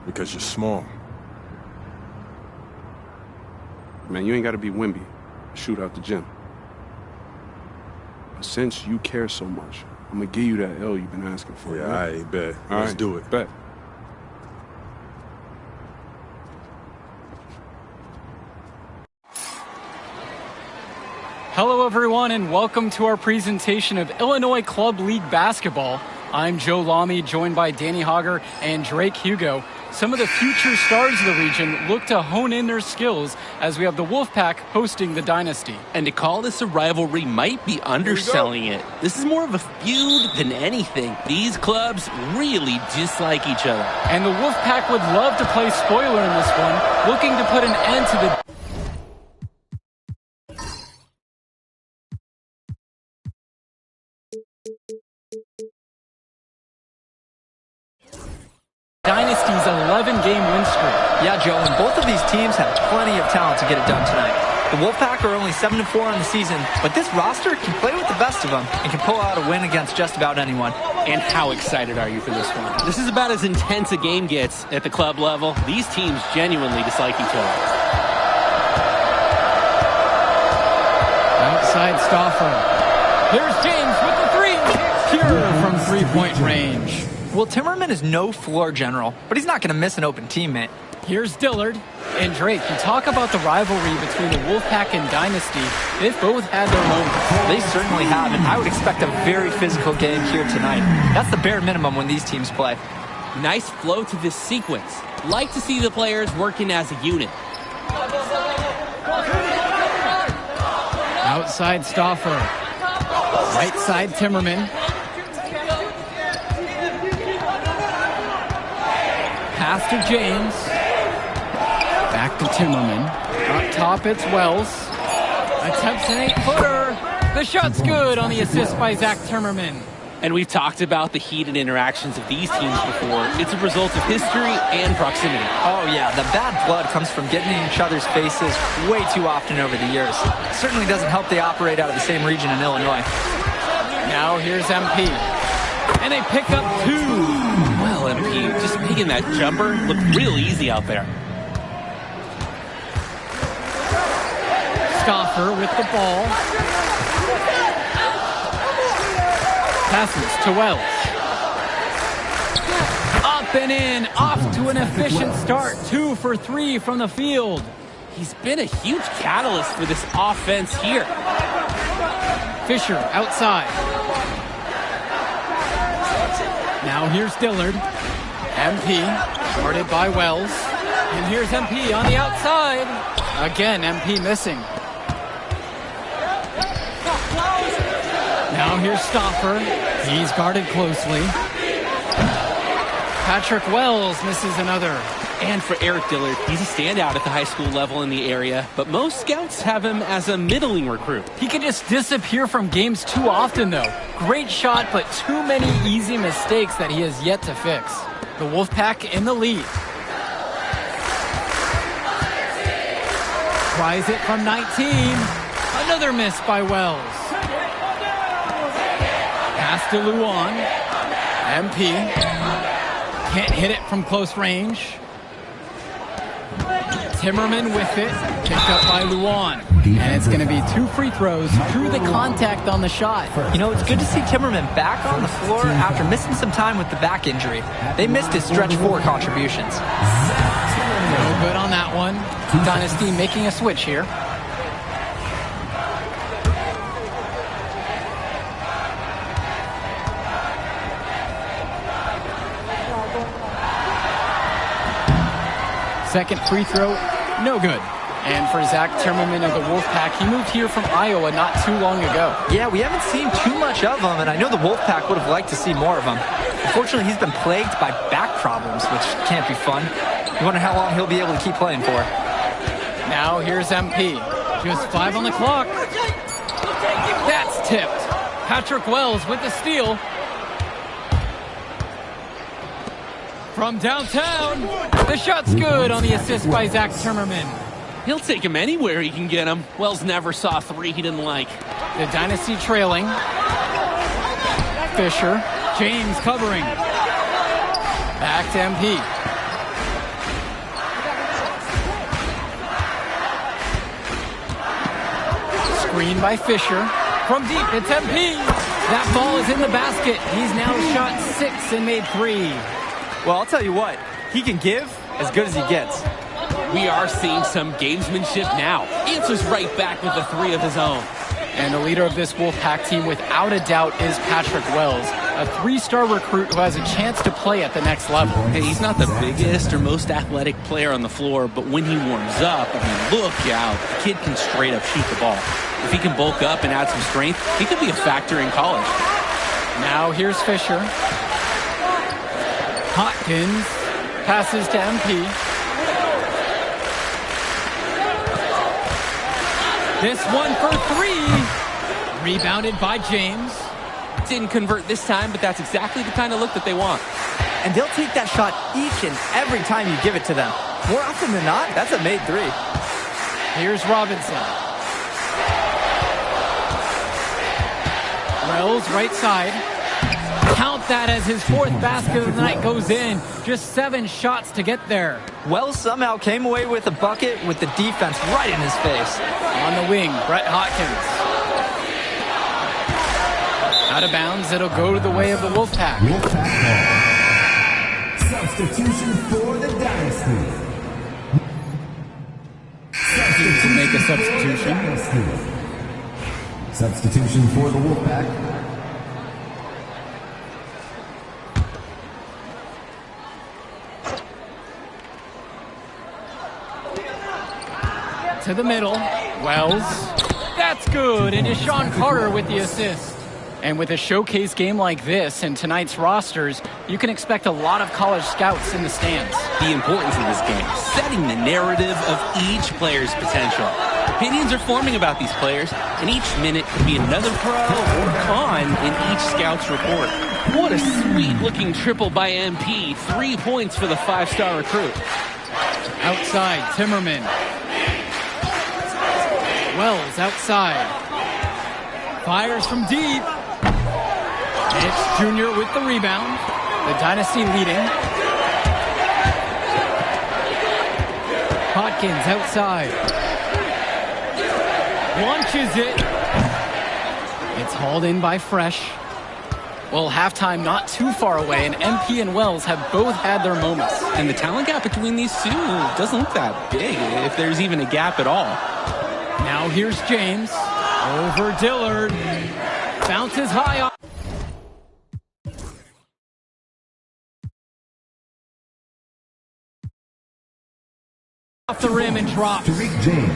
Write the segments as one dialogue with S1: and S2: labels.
S1: Because you're small.
S2: Man, you ain't got to be Wimby. Shoot out the gym. But since you care so much, I'm going to give you that L you've been asking for.
S1: Yeah, I bet. Let's do it.
S2: Bet.
S3: Hello, everyone, and welcome to our presentation of Illinois Club League Basketball. I'm Joe Lamy, joined by Danny Hogger and Drake Hugo. Some of the future stars of the region look to hone in their skills as we have the Wolfpack hosting the Dynasty.
S4: And to call this a rivalry might be underselling it. This is more of a feud than anything. These clubs really dislike each other.
S3: And the Wolfpack would love to play spoiler in this one, looking to put an end to the Dynasty's 11-game win streak.
S5: Yeah, Joe, and both of these teams have plenty of talent to get it done tonight. The Wolfpack are only 7-4 on the season, but this roster can play with the best of them and can pull out a win against just about anyone.
S4: And how excited are you for this one? This is about as intense a game gets at the club level. These teams genuinely dislike each other.
S3: Outside Stauffer. Here's James with the three. Pure from three-point range.
S5: Well, Timmerman is no floor general, but he's not going to miss an open teammate.
S3: Here's Dillard. And Drake, you talk about the rivalry between the Wolfpack and Dynasty. They've both had their moments.
S5: They certainly have, and I would expect a very physical game here tonight. That's the bare minimum when these teams play.
S4: Nice flow to this sequence. Like to see the players working as a unit.
S3: Outside Stauffer. Right side Timmerman. Pass to James. Back to Timmerman. Up top, it's Wells. Attempts an 8-footer. The shot's good on the assist by Zach Timmerman.
S4: And we've talked about the heated interactions of these teams before. It's a result of history and proximity.
S5: Oh, yeah. The bad blood comes from getting in each other's faces way too often over the years. It certainly doesn't help they operate out of the same region in Illinois.
S3: Now here's MP. And they pick up two.
S4: Well, MP, just making that jumper look real easy out there.
S3: Stauffer with the ball. Passes to Wells. Up and in. Off to an efficient start. 2 for 3 from the field.
S4: He's been a huge catalyst for this offense here.
S3: Fisher outside. Now here's Dillard. MP, guarded by Wells. And here's MP on the outside. Again, MP missing. Now here's Stauffer. He's guarded closely. Patrick Wells misses another.
S4: And for Eric Dillard, he's a standout at the high school level in the area, but most scouts have him as a middling recruit.
S3: He can just disappear from games too often, though. Great shot, but too many easy mistakes that he has yet to fix. The Wolfpack in the lead. Tries it from 19. Another miss by Wells. Pass to Luan. MP. Can't hit it from close range. Timmerman with it, picked up by Luan. And it's going to be 2 free throws. Drew the contact on the shot.
S5: You know, it's good to see Timmerman back on the floor after missing some time with the back injury. They missed his stretch 4 contributions.
S3: No good on that one. Dynasty making a switch here. Second free throw, no good. And for Zach Timmerman of the Wolfpack, he moved here from Iowa not too long ago.
S5: Yeah, we haven't seen too much of him, and I know the Wolfpack would have liked to see more of him. Unfortunately, he's been plagued by back problems, which can't be fun. You wonder how long he'll be able to keep playing for.
S3: Now here's MP. Just 5 on the clock. That's tipped. Patrick Wells with the steal. From downtown, the shot's good on the assist by Zach Timmerman.
S4: He'll take him anywhere he can get him. Wells never saw 3 he didn't like.
S3: The Dynasty trailing. Fisher, James covering. Back to MP. Screen by Fisher. From deep, it's MP. That ball is in the basket. He's now shot 6 and made 3.
S5: Well, I'll tell you what. He can give as good as he gets.
S4: We are seeing some gamesmanship now. Answers right back with a 3 of his own.
S3: And the leader of this Wolfpack team, without a doubt, is Patrick Wells, a 3-star recruit who has a chance to play at the next level.
S4: Hey, he's not the biggest or most athletic player on the floor, but when he warms up, I mean, look out. The kid can straight up shoot the ball. If he can bulk up and add some strength, he could be a factor in college.
S3: Now here's Fisher. Hopkins passes to MP. This one for 3. Rebounded by James.
S4: Didn't convert this time, but that's exactly the kind of look that they want.
S5: And they'll take that shot each and every time you give it to them. More often than not, that's a made 3.
S3: Here's Robinson. Wells, right side. Count that as his 4th basket of the night goes in. Just 7 shots to get there.
S5: Wells somehow came away with a bucket with the defense right in his face.
S3: On the wing, Brett Hopkins. Out of bounds, it'll go to the way of the Wolfpack.
S6: Wolfpack ball. Substitution for the Dynasty.
S3: To make a substitution.
S6: Substitution for the Wolfpack.
S3: To the middle, Wells. That's good, and Deshaun Carter with the assist. And with a showcase game like this and tonight's rosters, you can expect a lot of college scouts in the stands.
S4: The importance of this game, setting the narrative of each player's potential. Opinions are forming about these players, and each minute could be another pro or con in each scout's report. What a sweet-looking triple by MP. 3 points for the 5-star recruit.
S3: Outside, Timmerman. Wells outside. Fires from deep. It's Junior with the rebound. The Dynasty leading. Hopkins outside. Launches it. It's hauled in by Fresh. Well, halftime not too far away, and MP and Wells have both had their moments.
S4: And the talent gap between these two doesn't look that big, if there's even a gap at all.
S3: Now here's James. Over Dillard. Bounces high off the rim and drops.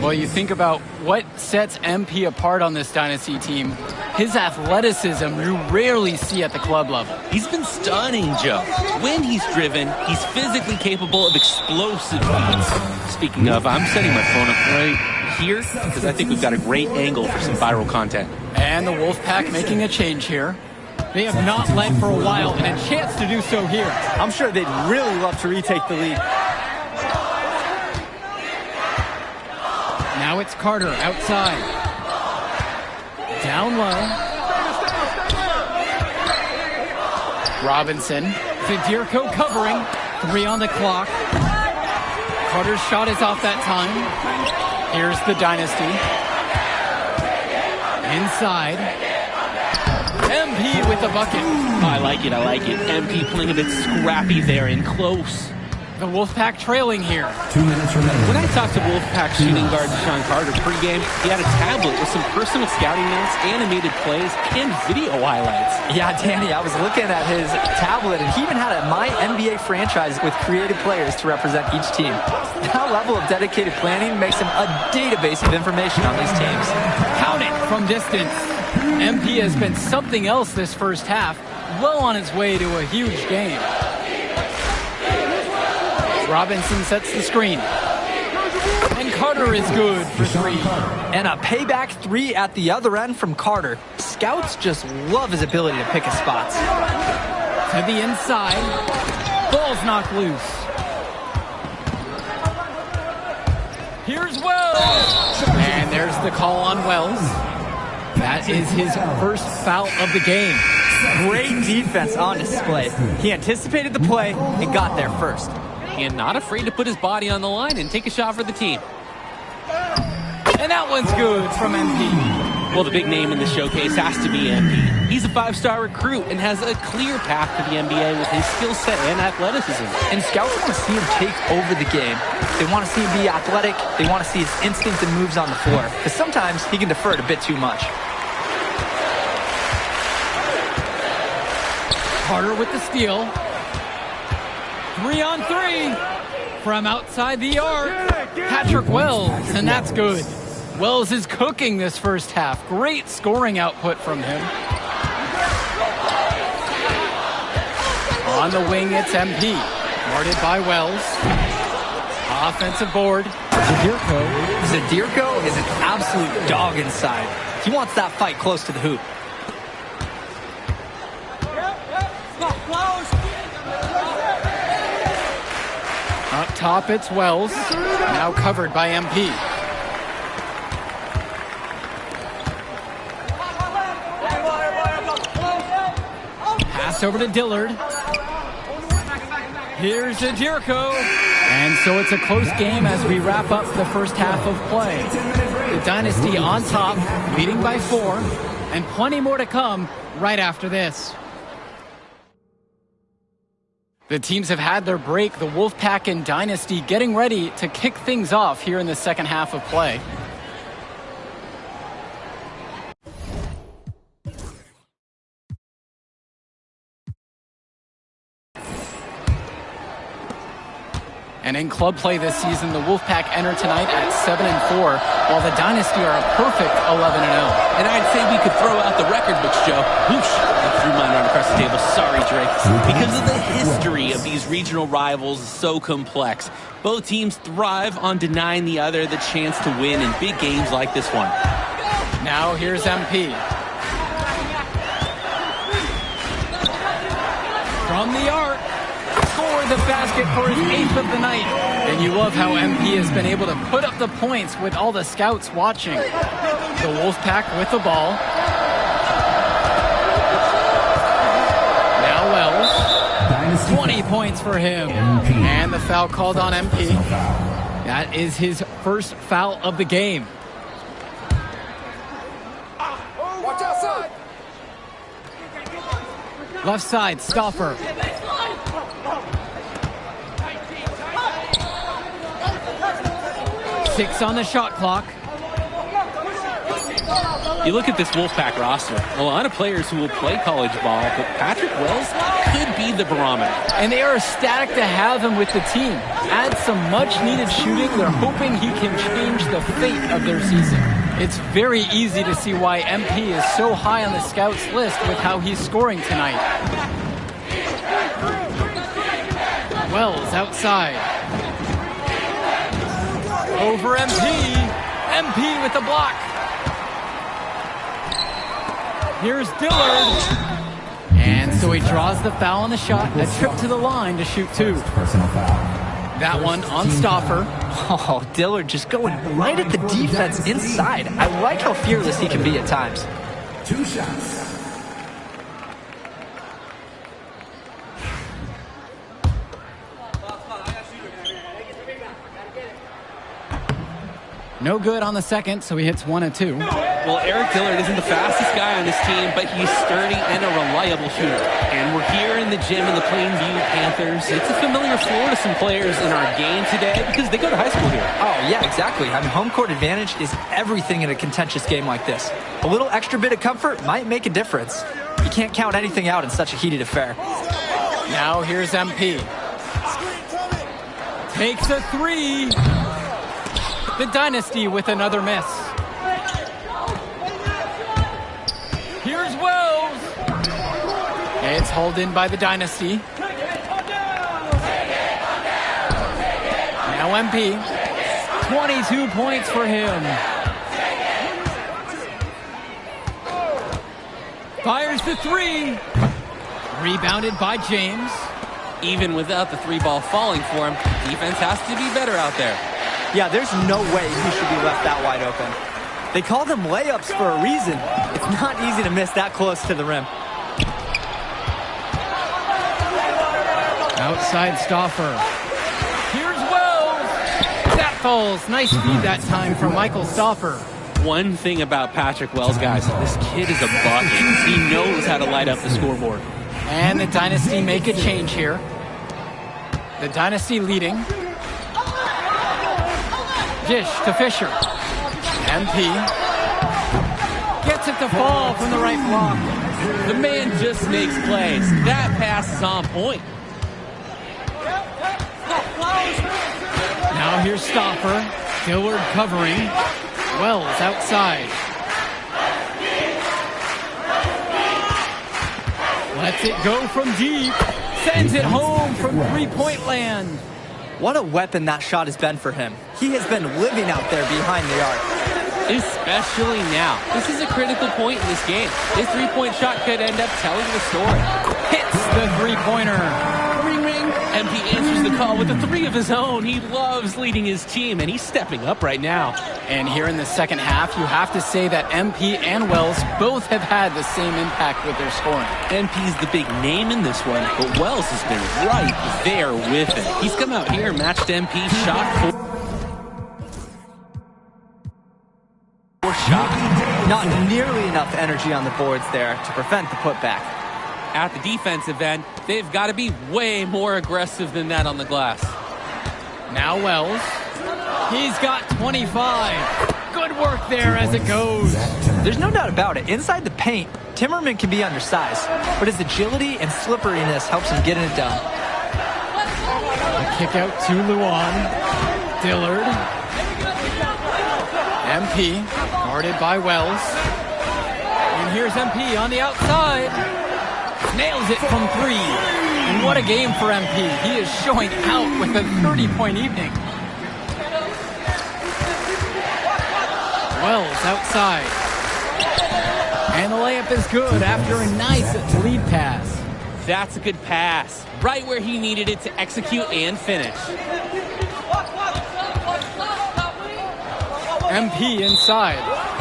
S3: Well, you think about what sets MP apart on this Dynasty team. His athleticism you rarely see at the club level.
S4: He's been stunning, Joe. When he's driven, he's physically capable of explosive feats. Speaking of, I'm setting my phone up right here because I think we've got a great angle for some viral content.
S3: And the Wolfpack making a change here. They have not led for a while, and a chance to do so here.
S5: I'm sure they'd really love to retake the lead.
S3: Now it's Carter outside. Down low. Robinson. Zadirko covering. 3 on the clock. Carter's shot is off that time. Here's the Dynasty. Inside. MP with the bucket.
S4: I like it, I like it. MP playing a bit scrappy there and close.
S3: The Wolfpack trailing here.
S6: 2 minutes remaining.
S4: When I talked to Wolfpack shooting guard Deshaun Carter pregame, he had a tablet with some personal scouting notes, animated plays, and video highlights.
S5: Yeah, Danny, I was looking at his tablet, and he even had a My NBA franchise with creative players to represent each team. That level of dedicated planning makes him a database of information on these teams.
S3: Count it from distance. MP has been something else this first half, well on its way to a huge game. Robinson sets the screen. And Carter is good for 3.
S5: And a payback 3 at the other end from Carter. Scouts just love his ability to pick his spots.
S3: To the inside. Ball's knocked loose. Here's Wells. And there's the call on Wells. That is his first foul of the game.
S5: Great defense on display. He anticipated the play and got there first.
S4: And not afraid to put his body on the line and take a shot for the team.
S3: And that one's good from MP.
S4: Well, the big name in the showcase has to be MP. He's a 5-star recruit and has a clear path to the NBA with his skill set and athleticism.
S5: And scouts want to see him take over the game. They want to see him be athletic. They want to see his instinct and moves on the floor. Because sometimes he can defer it a bit too much.
S3: Carter with the steal. 3-on-3 from outside the arc. Patrick Wells, and that's good. Wells is cooking this first half. Great scoring output from him. On the wing, it's MP. Guarded by Wells. Offensive board.
S5: Zadirko is an absolute dog inside. He wants that fight close to the hoop.
S3: Up top, it's Wells. Now covered by MP. Pass over to Dillard. Here's Zadirko. And so it's a close game as we wrap up the first half of play. The Dynasty on top, leading by 4, and plenty more to come right after this. The teams have had their break, the Wolfpack and Dynasty getting ready to kick things off here in the second half of play. And in club play this season, the Wolfpack enter tonight at 7-4, while the Dynasty are a perfect 11-0.
S4: And I'd say we could throw out the record books, Joe. Whoosh! I threw mine right across the table. Sorry, Drake. Because of the history of these regional rivals is so complex. Both teams thrive on denying the other the chance to win in big games like this one.
S3: Now here's MP. From the arc. Score the basket for his 8th of the night. And you love how MP has been able to put up the points with all the scouts watching. The Wolfpack with the ball. Now Wells. 20 points for him. And the foul called on MP. That is his first foul of the game.
S7: Watch outside.
S3: Left side, Stauffer. 6 on the shot clock.
S4: You look at this Wolfpack roster, a lot of players who will play college ball, but Patrick Wells could be the barometer.
S3: And they are ecstatic to have him with the team. Add some much-needed shooting. They're hoping he can change the fate of their season. It's very easy to see why MP is so high on the scouts list with how he's scoring tonight. Wells outside. Over MP. MP with the block. Here's Dillard. And so he draws the foul on the shot. A trip to the line to shoot 2. That one on Stauffer.
S5: Oh, Dillard just going right at the defense inside. I like how fearless he can be at times.
S6: 2 shots.
S3: No good on the second, so he hits 1 of 2.
S4: Well, Eric Dillard isn't the fastest guy on this team, but he's sturdy and a reliable shooter. And we're here in the gym in the Plainview Panthers. It's a familiar floor to some players in our game today because they go to high school here.
S5: Oh, yeah, exactly. Having home court advantage is everything in a contentious game like this. A little extra bit of comfort might make a difference. You can't count anything out in such a heated affair.
S3: Now here's MP. Takes a 3. The Dynasty with another miss. Here's Wells. It's hauled in by the Dynasty. Now MP. 22 points for him. Fires the 3. Rebounded by James.
S4: Even without the 3-ball falling for him, defense has to be better out there.
S5: Yeah, there's no way he should be left that wide open. They call them layups for a reason. It's not easy to miss that close to the rim.
S3: Outside Stauffer. Here's Wells. That falls. Nice feed that time from Michael Stauffer.
S4: one thing about Patrick Wells, guys. This kid is a bucket. He knows how to light up the scoreboard.
S3: And the Dynasty make a change here. The Dynasty leading. Dish to Fisher. MP gets it to fall from the right block.
S4: The man just makes plays. That pass is on point.
S3: Now here's Stopper. Dillard covering. Wells outside. Lets it go from deep. Sends it home from three-point land.
S5: What a weapon that shot has been for him. He has been living out there behind the arc.
S4: Especially now. This is a critical point in this game. His three-point shot could end up telling the story.
S3: Hits the three-pointer.
S4: Ring, ring. MP answers the call with a three of his own. He loves leading his team, and he's stepping up right now.
S3: And here in the second half, you have to say that MP and Wells both have had the same impact with their scoring.
S4: MP's the big name in this one, but Wells has been right there with him. He's come out here and matched MP's shot for shot.
S5: Not nearly enough energy on the boards there to prevent the putback.
S4: At the defensive end, they've got to be way more aggressive than that on the glass.
S3: Now Wells. He's got 25. Good work there as it goes.
S5: There's no doubt about it. Inside the paint, Timmerman can be undersized, but his agility and slipperiness helps him get it done.
S3: A kick out to Luan. Dillard. MP, guarded by Wells. And here's MP on the outside. Nails it from three. And what a game for MP. He is showing out with a 30-point evening. Wells outside. And the layup is good after a nice lead pass.
S4: That's a good pass. Right where he needed it to execute and finish.
S3: MP inside.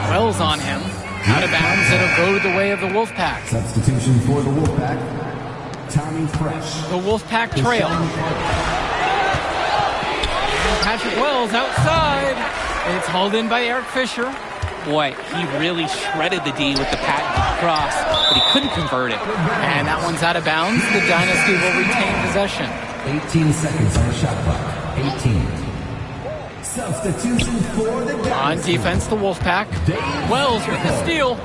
S3: Wells on him. Out of bounds, it'll go the way of the Wolfpack.
S6: Substitution for the Wolfpack, Tommy Fresh.
S3: The Wolfpack trail. And Patrick Wells outside. It's hauled in by Eric Fisher.
S4: Boy, he really shredded the D with the patented cross, but he couldn't convert it.
S3: And that one's out of bounds. The Dynasty will retain possession.
S6: 18 seconds on the shot clock. 18. Substitution for the Dynasty.
S3: On defense, the Wolfpack. Wells with the steal.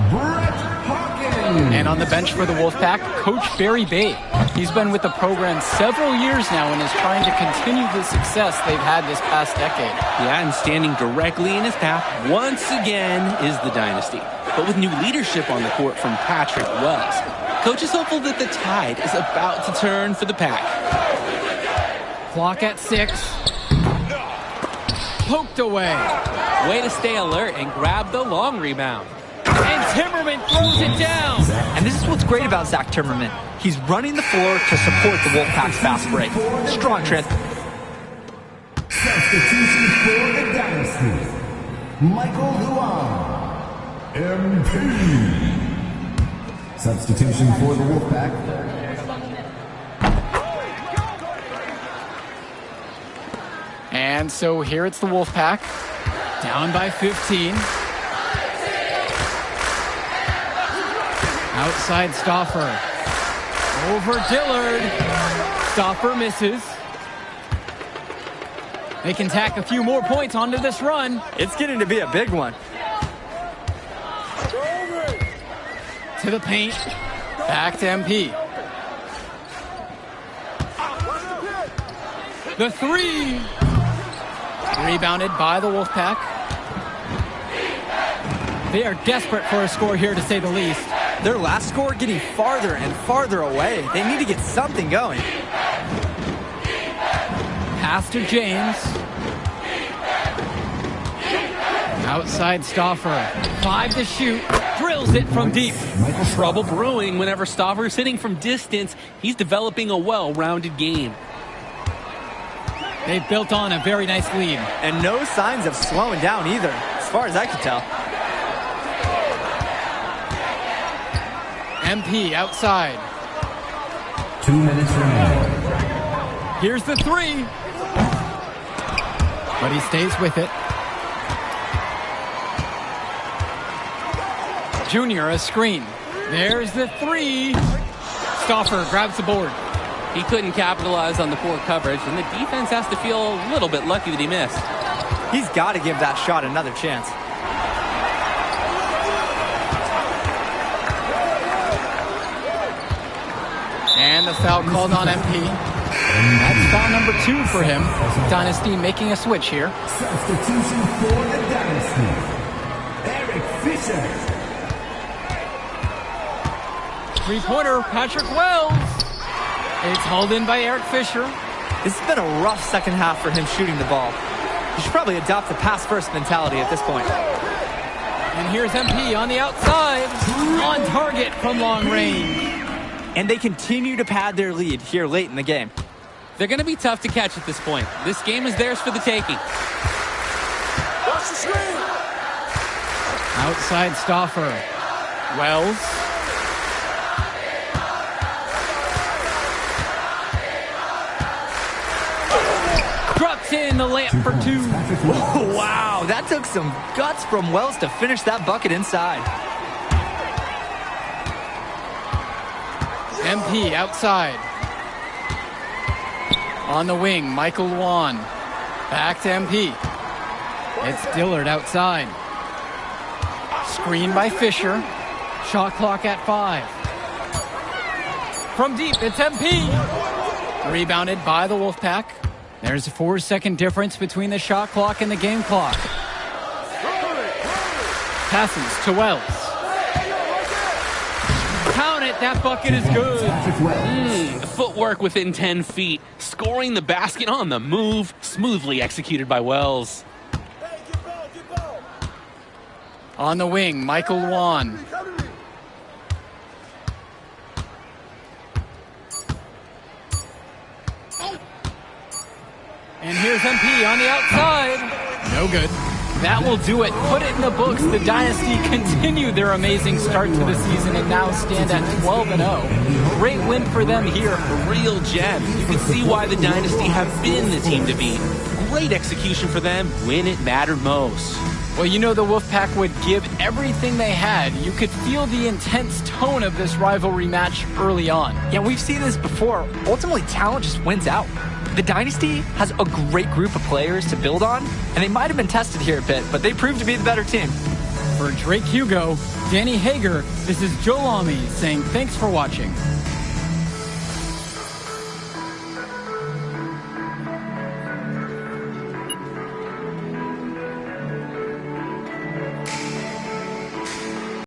S6: Brett Hawkins.
S3: And on the bench for the Wolfpack, Coach Barry Bay. He's been with the program several years now and is trying to continue the success they've had this past decade.
S4: Yeah, and standing directly in his path once again is the Dynasty. But with new leadership on the court from Patrick Wells, Coach is hopeful that the tide is about to turn for the Pack.
S3: Clock at 6. Poked away.
S4: Way to stay alert and grab the long rebound.
S3: And Timmerman throws it down.
S5: And this is what's great about Zach Timmerman. He's running the floor to support the Wolfpack's fast break. Strong trans.
S6: Substitution for the Dynasty, Michael Luan. MP. Substitution for the Wolfpack.
S3: And so here it's the Wolfpack. Down by 15. Outside Stoffer. Over Dillard. Stoffer misses. They can tack a few more points onto this run.
S5: It's getting to be a big one.
S3: To the paint. Back to MP. The three. Rebounded by the Wolfpack. They are desperate for a score here, to say the least.
S5: Their last score getting farther and farther away. They need to get something going.
S3: Pass to James. Outside Stoffer. 5 to shoot. Drills it from deep.
S4: Trouble brewing whenever Stoffer's hitting from distance. He's developing a well-rounded game.
S3: They've built on a very nice lead.
S5: And no signs of slowing down either, as far as I can tell.
S3: MP outside.
S6: 2 minutes remaining.
S3: Here's the three. But he stays with it. Jr. a screen. There's the three. Stauffer grabs the board.
S4: He couldn't capitalize on the poor coverage, and the defense has to feel a little bit lucky that he missed.
S5: He's got to give that shot another chance.
S3: And the foul called on MP. That's foul number 2 for him. Dynasty making a switch here.
S6: Substitution for the Dynasty. Eric Fisher.
S3: Three-pointer, Patrick Wells. It's hauled in by Eric Fisher.
S5: This has been a rough second half for him shooting the ball. He should probably adopt a pass-first mentality at this point.
S3: And here's MP on the outside. On target from long range.
S5: And they continue to pad their lead here late in the game.
S4: They're going to be tough to catch at this point. This game is theirs for the taking.
S7: Watch the screen.
S3: Outside Stauffer. Wells. Drops in the layup for 2.
S5: Oh, wow, that took some guts from Wells to finish that bucket inside.
S3: MP outside. On the wing, Michael Luan. Back to MP. It's Dillard outside. Screen by Fisher. Shot clock at 5. From deep, it's MP. Rebounded by the Wolfpack. There's a 4-second difference between the shot clock and the game clock. Passes to Wells. Count it, that bucket is good.
S4: The footwork within 10 feet. Scoring the basket on the move. Smoothly executed by Wells.
S3: On the wing, Michael Luan. And here's MP on the outside. No good. That will do it. Put it in the books. The Dynasty continued their amazing start to the season and now stand at 12-0. Great win for them here.
S4: Real gem. You can see why the Dynasty have been the team to beat. Great execution for them when it mattered most.
S3: Well, you know the Wolfpack would give everything they had. You could feel the intense tone of this rivalry match early on.
S5: Yeah, we've seen this before. Ultimately, talent just wins out. The Dynasty has a great group of players to build on, and they might have been tested here a bit, but they proved to be the better team.
S3: For Drake Hugo, Danny Hager, this is Joe Lamy saying thanks for watching.